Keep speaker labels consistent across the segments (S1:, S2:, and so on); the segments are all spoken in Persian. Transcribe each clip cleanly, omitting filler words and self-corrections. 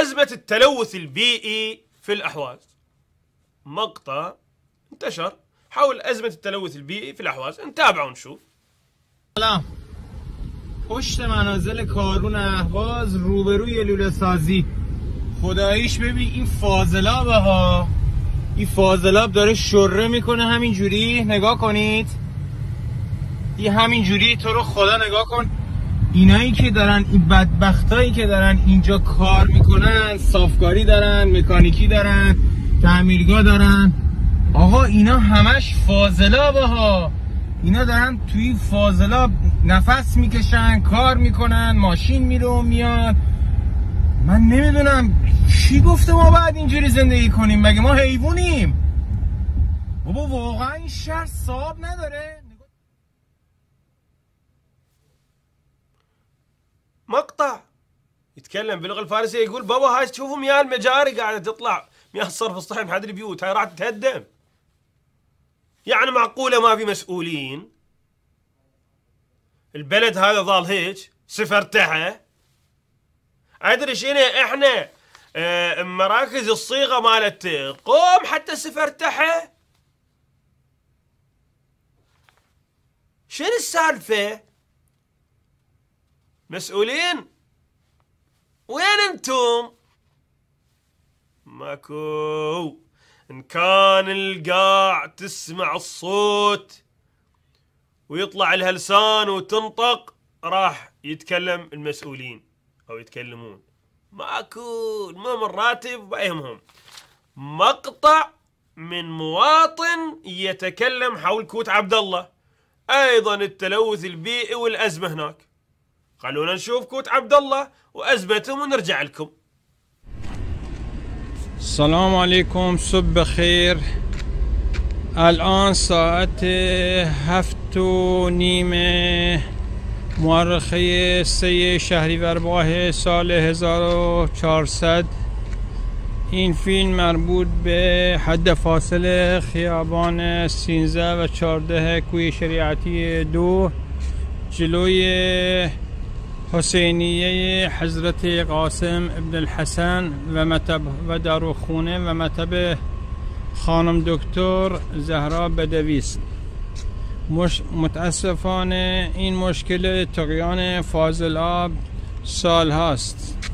S1: أزمة التلوث البيئي في الأحواز. مقطع انتشر حول أزمة التلوث البيئي في الأحواز، نتابع ونشوف.
S2: سلام. پشت منازل کارون اهواز روبروی لوله سازی. خداییش ببین این فاضلابه ها، این فاضلاب داره شره میکنه همینجوری، نگاه کنید. این همینجوری، تو رو خدا نگاه کن. اینایی که دارن، این بدبختایی که دارن اینجا کار میکنن، صافکاری دارن، مکانیکی دارن، تعمیرگاه دارن، آقا اینا همش فاضلابه ها. اینا دارن توی فاضلاب نفس میکشن، کار میکنن، ماشین میره و میاد. من نمیدونم کی گفته ما باید اینجوری زندگی کنیم؟ مگه ما حیوانیم؟ بابا واقعا این شهر صاحب نداره؟
S1: مقطع يتكلم باللغة الفارسية، يقول بابا هاي تشوفوا مياه المجاري قاعدة تطلع، مياه الصرف الصحي بحد البيوت، هاي راح تتهدم. يعني معقولة ما في مسؤولين؟ البلد هذا ظل هيك صفر تحت. أدري شنو احنا مراكز الصيغة مالت قوم حتى صفر تحت. شنو السالفة؟ مسؤولين؟ وين انتم؟ ماكو. ان كان القاع تسمع الصوت ويطلع الهلسان وتنطق، راح يتكلم المسؤولين او يتكلمون. ماكو. المهم الراتب بايهمهم. مقطع من مواطن يتكلم حول كوت عبد الله، ايضا التلوث البيئي والازمه هناك. خلونا نشوف كوت عبد الله وازمتهم ونرجع لكم.
S2: السلام عليكم، صبح بخير. الان ساعت 7:30 مورخه 3 شهریور ماه سال 1400. این فیلم مربوط به حد فاصل خیابان 13 و 14 کوی شریعتی 2 جلوی حسینیه حضرت قاسم ابن الحسن و داروخونه و مطب خانم دکتر زهرا بدوی است. متاسفانه این مشکل طغیان فاضلاب سال هاست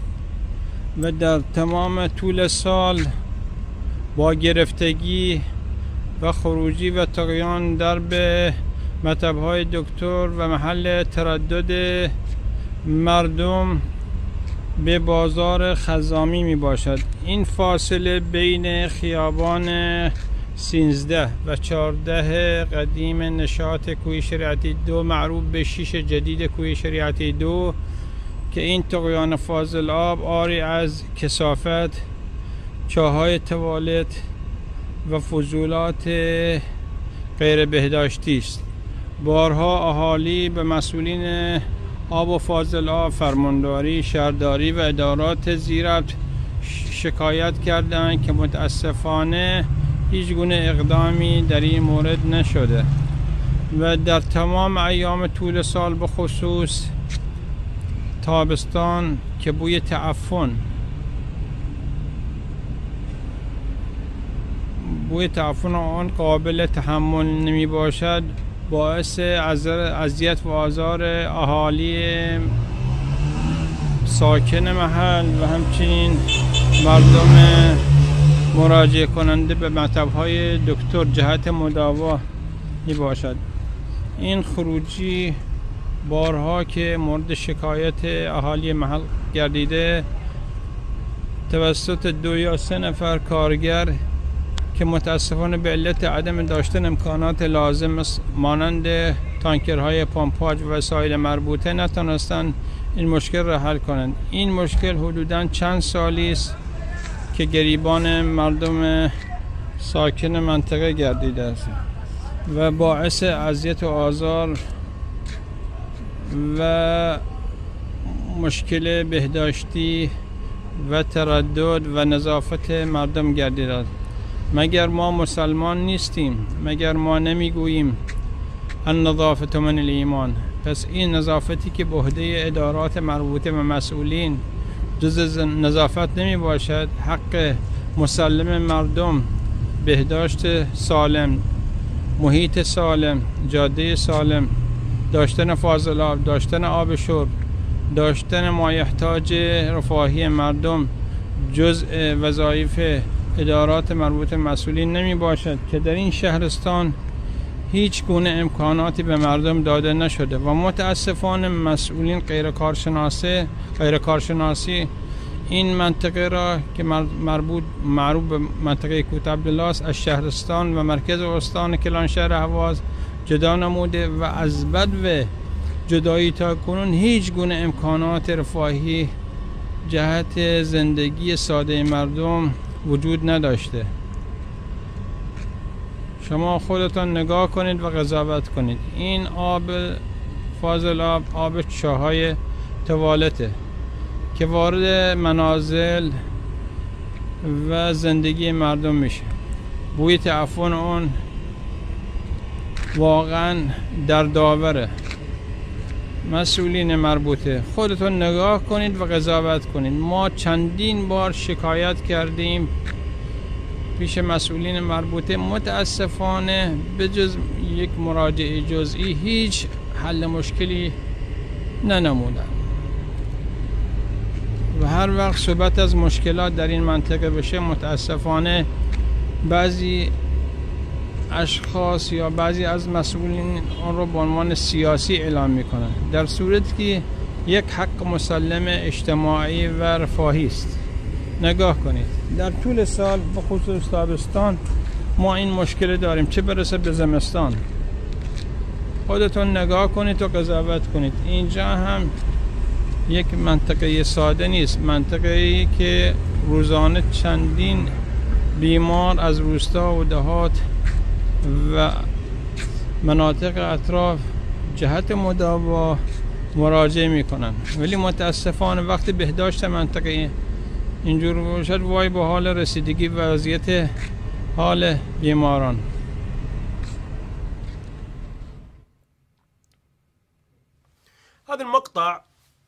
S2: و در تمام طول سال با گرفتگی و خروجی و طغیان درب مطب‌های دکتر و محل تردد مردم به بازار خزامی می باشد. این فاصله بین خیابان 13 و 14 قدیم نشاط کوی شریعتی 2 معروف به 6 جدید کوی شریعتی 2 که این طغیان فاضل آب آری از کثافت، چاهای توالت و فضولات غیر بهداشتی است. بارها اهالی به مسئولین آب و فاضل آب، فرمانداری، شهرداری و ادارات زیربط شکایت کردند که متاسفانه هیچ گونه اقدامی در این مورد نشده و در تمام ایام طول سال به خصوص تابستان که بوی تعفن آن قابل تحمل نمی باشد، باعث اذیت و آزار اهالی ساکن محل و همچنین مردم مراجعه کننده به مطب‌های دکتر جهت مداوا می باشد. این خروجی بارها که مورد شکایت اهالی محل گردیده توسط 2 یا 3 نفر کارگر که متاسفانه به علت عدم داشتن امکانات لازم مانند تانکرهای پمپاژ و وسایل مربوطه نتونستند این مشکل را حل کنند. این مشکل حدوداً چند سالی است که گریبان مردم ساکن منطقه گردیده است و باعث اذیت و آزار و مشکل بهداشتی و تردد و نظافت مردم گردیده است. مگر ما مسلمان نیستیم؟ مگر ما نمیگوییم النظافة من الایمان؟ پس این نظافتی که به عهده ادارات مربوطه و مسئولین جز نظافت نمی باشد، حق مسلم مردم بهداشت سالم، محیط سالم، جاده سالم، داشتن فاضلاب، داشتن آب شرب، داشتن مایحتاج رفاهی مردم جزء وظایف ادارات مربوط مسئولین نمی باشد که در این شهرستان هیچ گونه امکاناتی به مردم داده نشده و متاسفانه مسئولین غیر کارشناسی این منطقه را که معروف به منطقه کوت عبدالله است از شهرستان و مرکز استان کلانشهر هواز جدا نموده و از بدو جدایی تا کنون هیچ گونه امکانات رفاهی جهت زندگی ساده مردم وجود نداشته. شما خودتان نگاه کنید و قضاوت کنید. این آب فاضل آب چاهای توالته که وارد منازل و زندگی مردم میشه. بوی تعفن اون واقعا در داوره. مسئولین مربوطه خودتون نگاه کنید و قضاوت کنید. ما چندین بار شکایت کردیم پیش مسئولین مربوطه، متاسفانه بجز یک مراجعه جزئی هیچ حل مشکلی ننمودن و هر وقت صحبت از مشکلات در این منطقه بشه متاسفانه بعضی اشخاص یا بعضی از مسئولین آن رو به عنوان سیاسی اعلام میکنن، در صورتی که یک حق مسلم اجتماعی و رفاهی است. نگاه کنید در طول سال به خصوص تابستان ما این مشکل داریم، چه برسه به زمستان. خودتون نگاه کنید و قضاوت کنید. اینجا هم یک منطقه ساده نیست، منطقه‌ای که روزانه چندین بیمار از روستا و دهات و مناطق اطراف جهت مداوا مراجعه میکنن، ولی متاسفانه وقتی بهداشت منطقه اینجور باشد وای به حال رسیدگی و وضعیت حال بیماران.
S1: هذا المقطع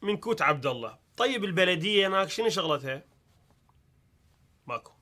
S1: من كوت عبد الله. طيب البلدية هناك شنو شغلتها؟ ماكو.